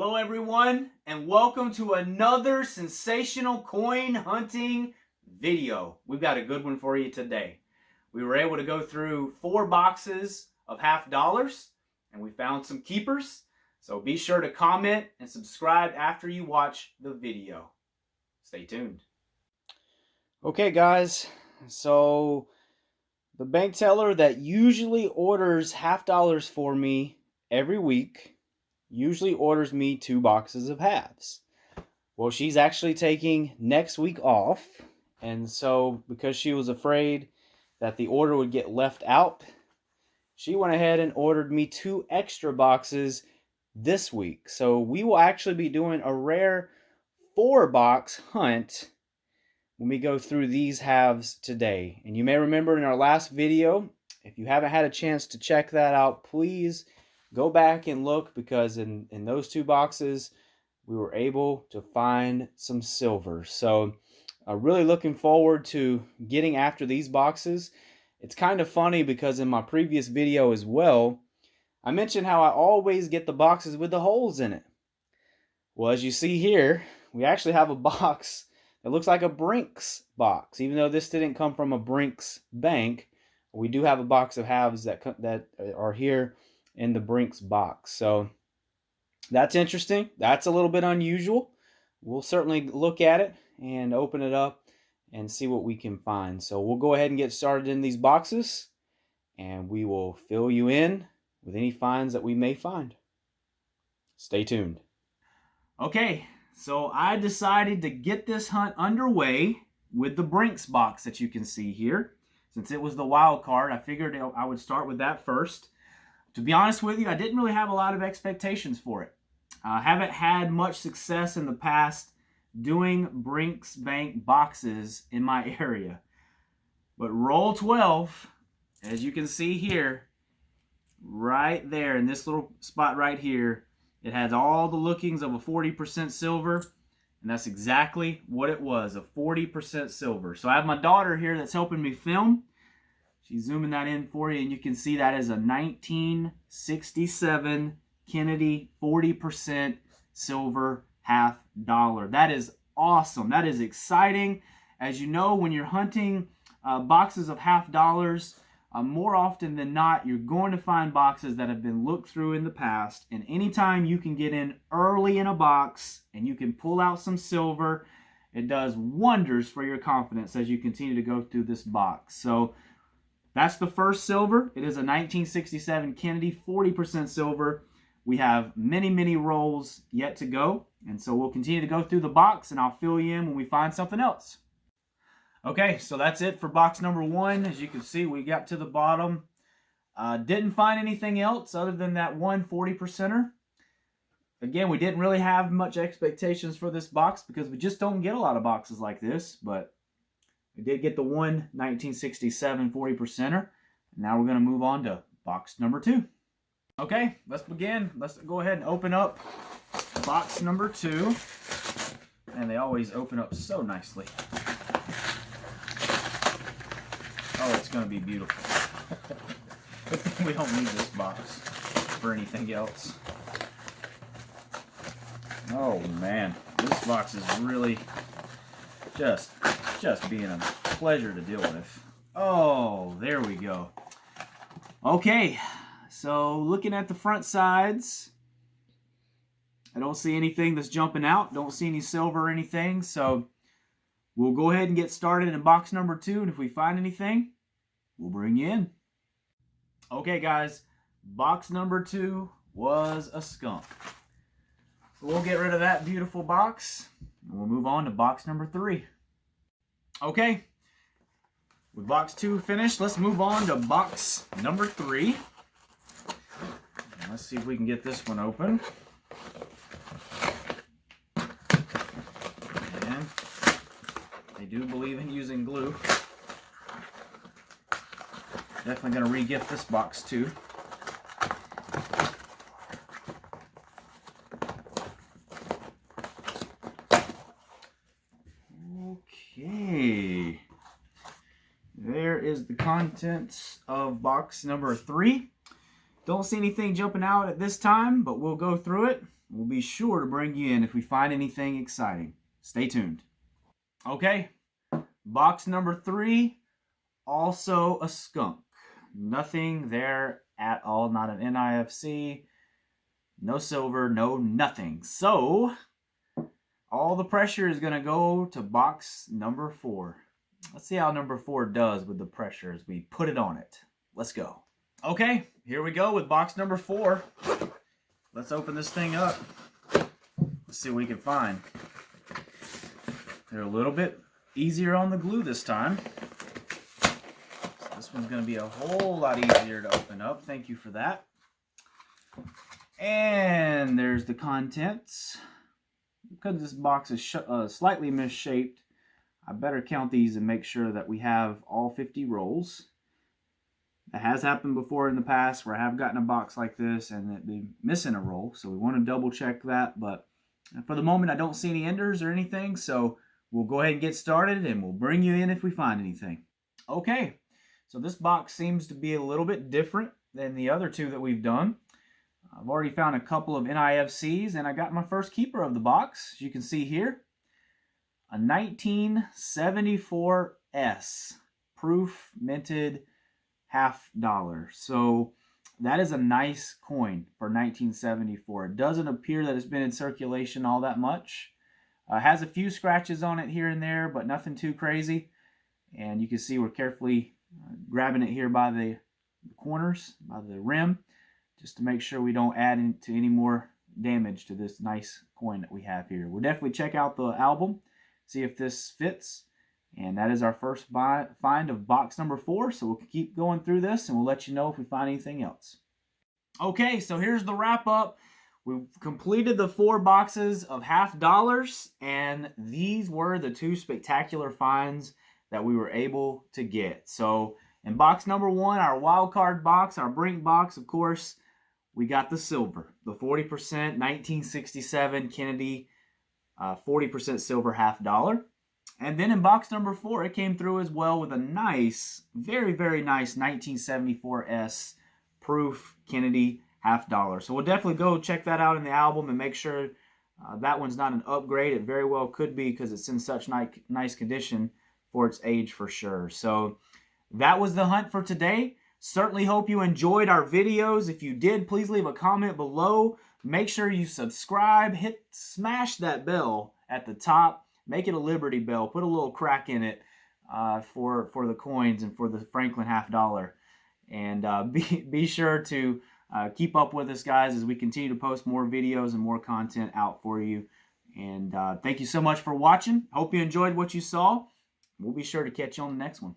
Hello everyone, and welcome to another sensational coin hunting video. We've got a good one for you today. We were able to go through 4 boxes of $half, and we found some keepers. So be sure to comment and subscribe after you watch the video. Stay tuned. Okay guys, so the bank teller that usually orders $half for me every week usually orders me 2 boxes of halves. Well, she's actually taking next week off, and so because she was afraid that the order would get left out, she went ahead and ordered me 2 extra boxes this week. So we will actually be doing a rare 4-box hunt when we go through these halves today. And you may remember in our last video, if you haven't had a chance to check that out, please go back and look, because in those 2 boxes, we were able to find some silver. So really looking forward to getting after these boxes. It's kind of funny because in my previous video as well, I mentioned how I always get the boxes with the holes in it. Well, as you see here, we actually have a box that looks like a Brinks box. Even though this didn't come from a Brinks bank, we do have a box of halves that are here in the Brinks box. So that's interesting. That's a little bit unusual. We'll certainly look at it and open it up and see what we can find. So we'll go ahead and get started in these boxes, and we will fill you in with any finds that we may find. Stay tuned. Okay, so I decided to get this hunt underway with the Brinks box that you can see here. Since it was the wild card, I figured I would start with that first. To be honest with you, I didn't really have a lot of expectations for it. I haven't had much success in the past doing Brinks Bank boxes in my area. But roll 12, as you can see here, right there in this little spot right here, it has all the lookings of a 40% silver, and that's exactly what it was, a 40% silver. So I have my daughter here that's helping me film. She's zooming that in for you, and you can see that is a 1967 Kennedy 40% silver $half. That is awesome. That is exciting. As you know, when you're hunting boxes of $half, more often than not, you're going to find boxes that have been looked through in the past. And anytime you can get in early in a box and you can pull out some silver, it does wonders for your confidence as you continue to go through this box. So that's the first silver. It is a 1967 Kennedy 40% silver. We have many, many rolls yet to go. And so we'll continue to go through the box, and I'll fill you in when we find something else. Okay, so that's it for box number 1. As you can see, we got to the bottom. Didn't find anything else other than that 40%er. Again, we didn't really have much expectations for this box because we just don't get a lot of boxes like this. But we did get the 1967 40%er. Now we're going to move on to box number 2. Okay, let's begin. Let's go ahead and open up box number 2. And they always open up so nicely. Oh, it's going to be beautiful. We don't need this box for anything else. Oh man, this box is really just being a pleasure to deal with. Oh, there we go. Okay, so looking at the front sides, I don't see anything that's jumping out. Don't see any silver or anything, so we'll go ahead and get started in box number 2, and if we find anything, we'll bring you in. Okay, guys, box number 2 was a skunk. So we'll get rid of that beautiful box, and we'll move on to box number 3. Okay, with box 2 finished, let's move on to box number 3. And let's see if we can get this one open. And they do believe in using glue. Definitely going to re-gift this box too. Okay. There is the contents of box number 3. Don't see anything jumping out at this time, but we'll go through it. We'll be sure to bring you in if we find anything exciting. Stay tuned. Okay, box number 3, also a skunk. Nothing there at all, not an NIFC, no silver, no nothing. So, all the pressure is going to go to box number 4. Let's see how number 4 does with the pressure as we put it on it. Let's go. Okay, here we go with box number 4. Let's open this thing up. Let's see what we can find. They're a little bit easier on the glue this time. So this one's going to be a whole lot easier to open up. Thank you for that. And there's the contents. Because this box is slightly misshaped, I better count these and make sure that we have all 50 rolls. It has happened before in the past where I have gotten a box like this and it be missing a roll, so we want to double check that. But for the moment, I don't see any enders or anything, so we'll go ahead and get started and we'll bring you in if we find anything. Okay, so this box seems to be a little bit different than the other 2 that we've done. I've already found a couple of NIFCs and I got my first keeper of the box, as you can see here. A 1974S proof minted $50. So that is a nice coin for 1974. It doesn't appear that it's been in circulation all that much. Has a few scratches on it here and there, but nothing too crazy. And you can see we're carefully grabbing it here by the corners, by the rim, just to make sure we don't add into any more damage to this nice coin that we have here. We'll definitely check out the album, see if this fits. And that is our first find of box number 4. So we'll keep going through this and we'll let you know if we find anything else. Okay, so here's the wrap up. We've completed the 4 boxes of $50, and these were the 2 spectacular finds that we were able to get. So in box number 1, our wild card box, our Brink box, of course, we got the silver, the 40% 1967 Kennedy 40% silver $50. And then in box number 4, it came through as well with a nice, very, very nice 1974S proof Kennedy $50. So we'll definitely go check that out in the album and make sure that one's not an upgrade. It very well could be because it's in such nice condition for its age for sure. So that was the hunt for today. Certainly hope you enjoyed our videos. If you did, please leave a comment below. Make sure you subscribe, smash that bell at the top. Make it a Liberty Bell. Put a little crack in it for the coins and for the Franklin $50. And be sure to keep up with us, guys, as we continue to post more videos and more content out for you. And thank you so much for watching. Hope you enjoyed what you saw. We'll be sure to catch you on the next one.